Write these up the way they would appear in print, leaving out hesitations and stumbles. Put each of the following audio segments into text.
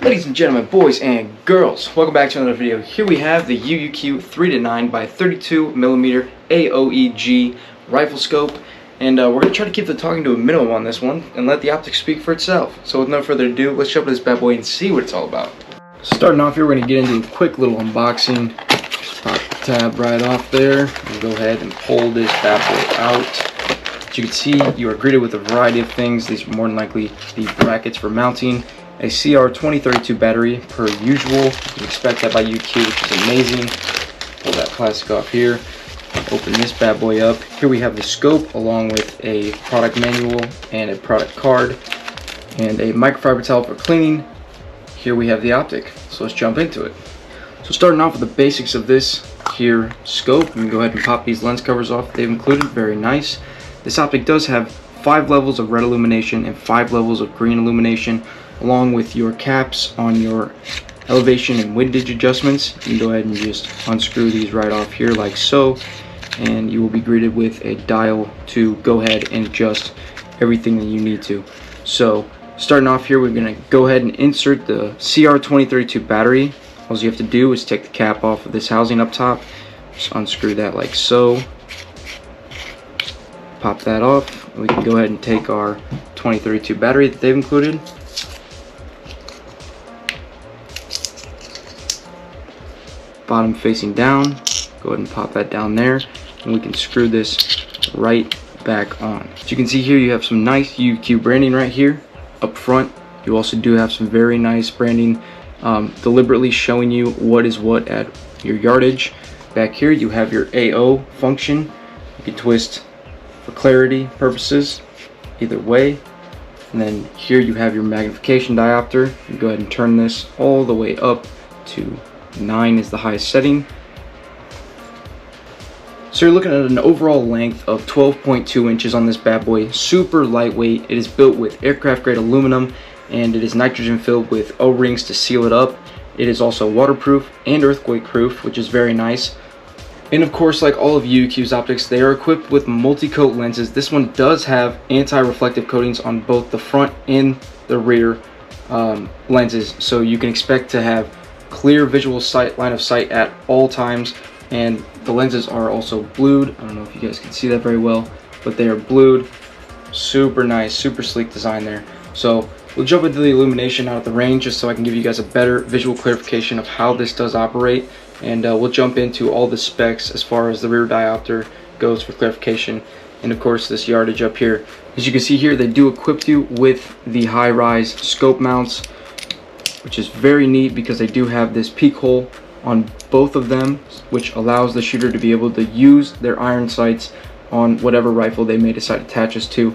Ladies and gentlemen, boys and girls, welcome back to another video. Here we have the UUQ 3-9 by 32mm AOEG rifle scope, and we're going to try to keep the talking to a minimum on this one and let the optics speak for itself. So with no further ado, let's jump into this bad boy and see what it's all about. Starting off here, we're going to get into a quick little unboxing. Just pop the tab right off there and go ahead and pull this bad boy out. As you can see, you are greeted with a variety of things. These are more than likely the brackets for mounting. A CR2032 battery per usual. You expect that by UUQ, which is amazing. Pull that plastic off here. Open this bad boy up. Here we have the scope along with a product manual and a product card and a microfiber towel for cleaning. Here we have the optic. So let's jump into it. So starting off with the basics of this here scope, I'm gonna go ahead and pop these lens covers off. They've included, very nice. This optic does have 5 levels of red illumination and 5 levels of green illumination, along with your caps on your elevation and windage adjustments. You can go ahead and just unscrew these right off here like so, and you will be greeted with a dial to go ahead and adjust everything that you need to. So starting off here, we're going to go ahead and insert the CR2032 battery. All you have to do is take the cap off of this housing up top, just unscrew that like so, pop that off. We can go ahead and take our 2032 battery that they've included, bottom facing down, go ahead and pop that down there, and we can screw this right back on. As you can see here, you have some nice UUQ branding right here up front. You also do have some very nice branding, deliberately showing you what is what at your yardage. Back here you have your AO function. You can twist for clarity purposes either way, and then here you have your magnification diopter. You go ahead and turn this all the way up to 9 is the highest setting. So you're looking at an overall length of 12.2 inches on this bad boy. Super lightweight. It is built with aircraft grade aluminum, and it is nitrogen filled with O-rings to seal it up. It is also waterproof and earthquake proof, which is very nice. And of course, like all of UUQ's optics, they are equipped with multi-coat lenses. This one does have anti-reflective coatings on both the front and the rear lenses, so you can expect to have clear visual line of sight at all times. And the lenses are also blued. I don't know if you guys can see that very well, but they are blued. Super nice, super sleek design there. So we'll jump into the illumination out of the range just so I can give you guys a better visual clarification of how this does operate, and we'll jump into all the specs as far as the rear diopter goes for clarification, and of course this yardage up here. As you can see here, they do equip you with the high-rise scope mounts, which is very neat because they do have this peak hole on both of them, which allows the shooter to be able to use their iron sights on whatever rifle they may decide to attach us to.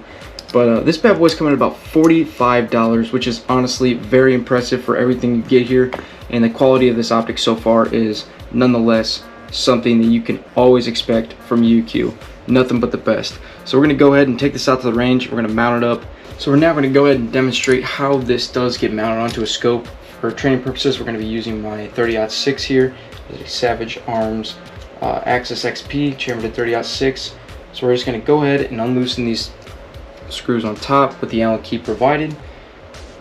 But this bad boy's coming at about $45, which is honestly very impressive for everything you get here, and the quality of this optic so far is nonetheless something that you can always expect from UUQ. Nothing but the best. So we're going to go ahead and take this out to the range. We're going to mount it up. So we're now going to go ahead and demonstrate how this does get mounted onto a scope. For training purposes, we're going to be using my 30-06 here. It's a Savage Arms Axis XP chambered at 30-06. So we're just going to go ahead and unloosen these screws on top with the Allen key provided.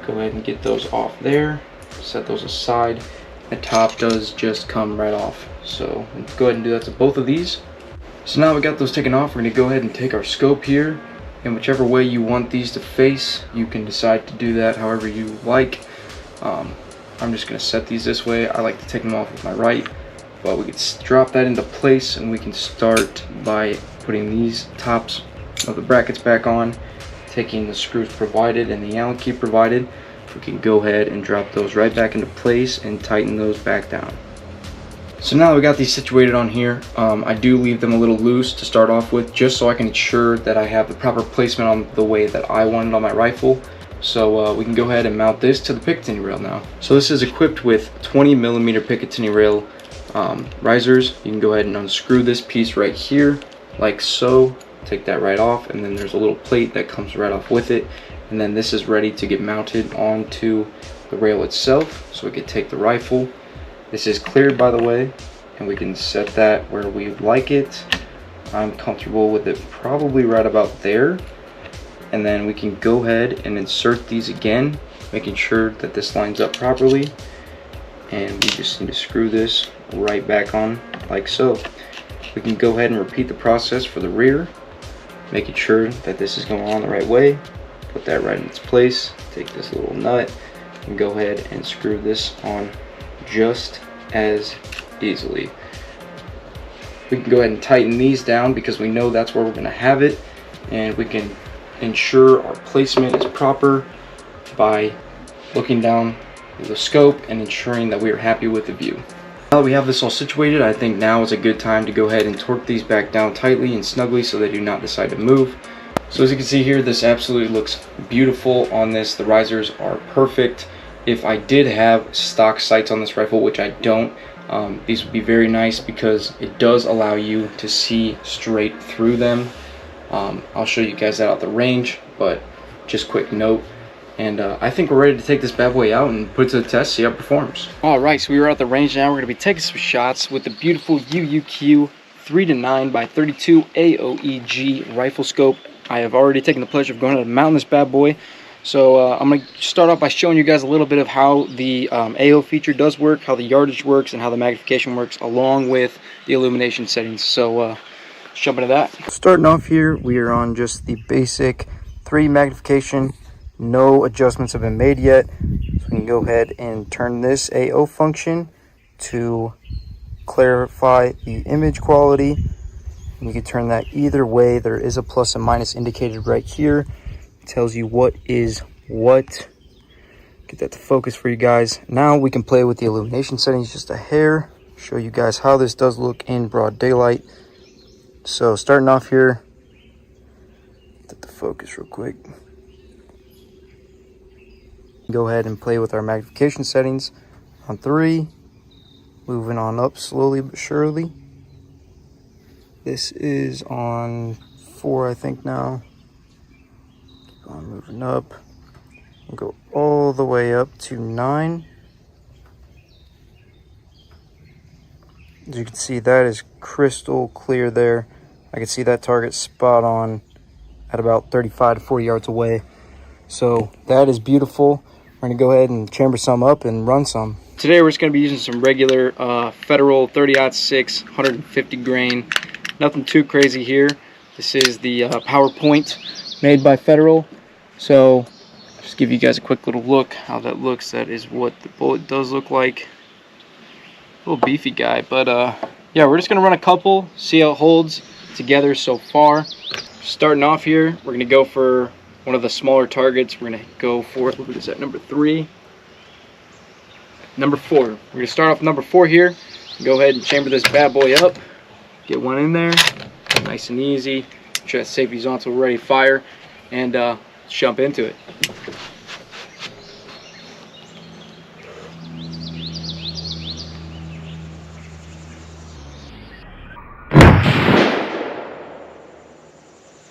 Go ahead and get those off there. Set those aside. The top does just come right off. So go ahead and do that to both of these. So now we got those taken off, we're going to go ahead and take our scope here, and whichever way you want these to face, you can decide to do that however you like. I'm just going to set these this way. I like to take them off with my right, but we can drop that into place, and we can start by putting these tops of the brackets back on, taking the screws provided and the Allen key provided. We can go ahead and drop those right back into place and tighten those back down. So now that we got these situated on here, I do leave them a little loose to start off with, just so I can ensure that I have the proper placement on the way that I want it on my rifle. So we can go ahead and mount this to the Picatinny rail now. So this is equipped with 20mm Picatinny rail risers. You can go ahead and unscrew this piece right here, like so. Take that right off, and then there's a little plate that comes right off with it. And then this is ready to get mounted onto the rail itself, so we can take the rifle. This is cleared, by the way, and we can set that where we like it. I'm comfortable with it probably right about there. and then we can go ahead and insert these again, making sure that this lines up properly. And we just need to screw this right back on like so. We can go ahead and repeat the process for the rear, making sure that this is going on the right way. Put that right in its place. Take this little nut and go ahead and screw this on just as easily. We can go ahead and tighten these down because we know that's where we're going to have it, and we can ensure our placement is proper by looking down the scope and ensuring that we are happy with the view. Now that we have this all situated, I think now is a good time to go ahead and torque these back down tightly and snugly so they do not decide to move. So as you can see here, this absolutely looks beautiful on this. The risers are perfect. If I did have stock sights on this rifle, which I don't, these would be very nice because it does allow you to see straight through them. I'll show you guys that out the range, but just quick note. And I think we're ready to take this bad boy out and put it to the test, see how it performs. Alright, so we are at the range now. We're going to be taking some shots with the beautiful UUQ 3-9x32 AOEG rifle scope. I have already taken the pleasure of going ahead and mounting this bad boy. So I'm going to start off by showing you guys a little bit of how the AO feature does work, how the yardage works, and how the magnification works, along with the illumination settings. So let's jump into that. Starting off here, we are on just the basic 3 magnification. No adjustments have been made yet, so we can go ahead and turn this AO function to clarify the image quality. And you can turn that either way. There is a plus and minus indicated right here. It tells you what is what. Get that to focus for you guys. Now we can play with the illumination settings just a hair, show you guys how this does look in broad daylight. So starting off here, get the focus real quick. Go ahead and play with our magnification settings on 3, moving on up slowly but surely. This is on 4, I think now. Keep on moving up. We'll go all the way up to 9. As you can see, that is crystal clear there. I can see that target spot on at about 35 to 40 yards away. So that is beautiful. We're going to go ahead and chamber some up and run some. Today we're just going to be using some regular Federal 30-06 150 grain. Nothing too crazy here. This is the PowerPoint made by Federal. So just give you guys a quick little look how that looks. That is what the bullet does look like. A little beefy guy, but yeah, we're just going to run a couple, see how it holds together so far. Starting off here, we're going to go for one of the smaller targets. We're going to go for, what is that, number 3? Number 4. We're going to start off with number 4 here. Go ahead and chamber this bad boy up. Get one in there. Nice and easy. Make sure that safety's on so we're ready to fire. And jump into it.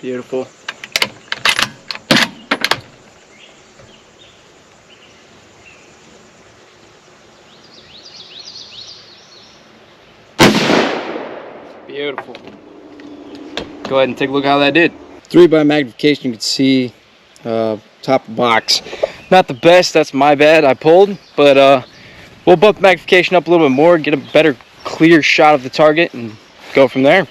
Beautiful. Beautiful. Go ahead and take a look how that did. 3 by magnification, you can see top of box. Not the best, that's my bad, I pulled, but we'll bump magnification up a little bit more, get a better clear shot of the target, and go from there.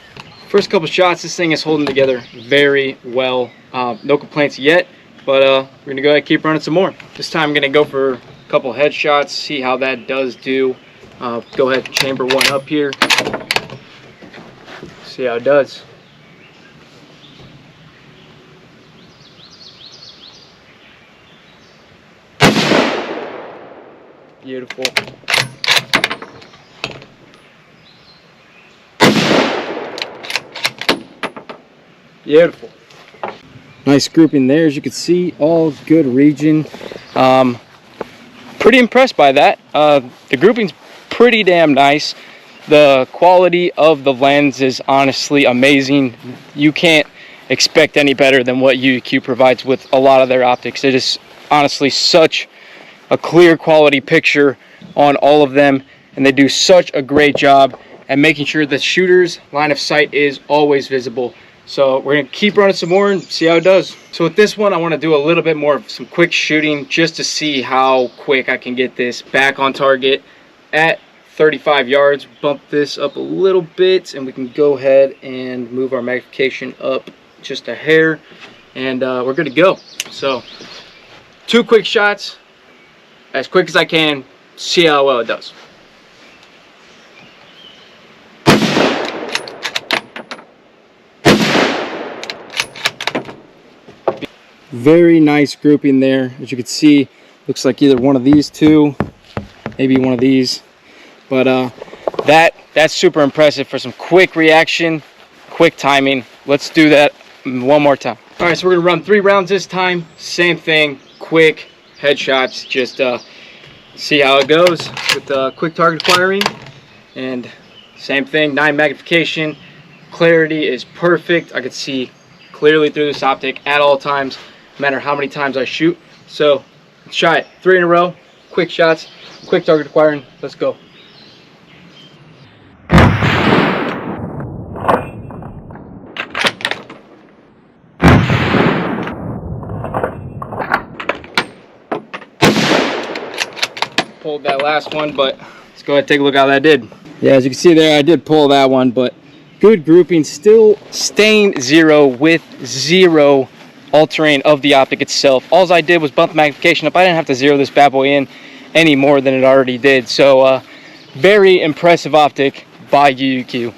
First couple shots, this thing is holding together very well. No complaints yet, but we're gonna go ahead and keep running some more. This time I'm gonna go for a couple headshots, see how that does do. Go ahead and chamber one up here. See how it does. Beautiful. Beautiful. Nice grouping there, as you can see, all good region. Pretty impressed by that. The grouping's pretty damn nice. The quality of the lens is honestly amazing. You can't expect any better than what UUQ provides with a lot of their optics. It is honestly such a clear quality picture on all of them, and they do such a great job at making sure the shooter's line of sight is always visible. So we're gonna keep running some more and see how it does. So with this one, I want to do a little bit more of some quick shooting just to see how quick I can get this back on target at 35 yards. Bump this up a little bit and we can go ahead and move our magnification up just a hair, and we're good to go. So 2 quick shots, as quick as I can, see how well it does. Very nice grouping there. As you can see, looks like either one of these two, maybe one of these, but that's super impressive for some quick reaction, quick timing. Let's do that one more time. All right, so we're gonna run 3 rounds this time. Same thing, quick headshots. Just see how it goes with quick target acquiring, and same thing, 9 magnification. Clarity is perfect. I could see clearly through this optic at all times, no matter how many times I shoot. So let's try it. 3 in a row, quick shots, quick target acquiring. Let's go. Pulled that last one, but let's go ahead and take a look how that did. Yeah, as you can see there, I did pull that one, but good grouping, still staying 0 with 0 altering of the optic itself. All I did was bump magnification up. I didn't have to zero this bad boy in any more than it already did. So very impressive optic by UUQ.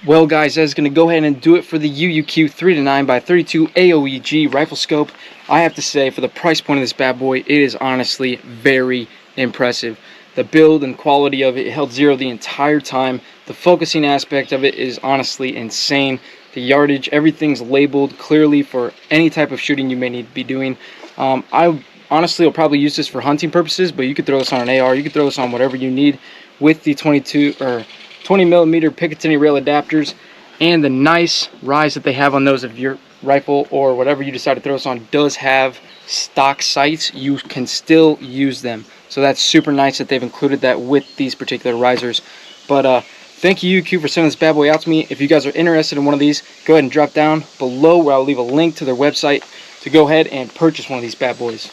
Well guys, that's going to go ahead and do it for the UUQ 3-9x32 AOEG rifle scope. I have to say, for the price point of this bad boy, it is honestly very impressive. The build and quality of it held 0 the entire time. The focusing aspect of it is honestly insane. The yardage, everything's labeled clearly for any type of shooting you may need to be doing. I honestly will probably use this for hunting purposes, but you could throw this on an AR, you could throw this on whatever you need with the 20 millimeter Picatinny rail adapters, and the nice rise that they have on those of your rifle or whatever you decide to throw this on does have stock sights. You can still use them, so that's super nice that they've included that with these particular risers. But thank you UUQ for sending this bad boy out to me. If you guys are interested in one of these, go ahead and drop down below where I'll leave a link to their website to go ahead and purchase one of these bad boys.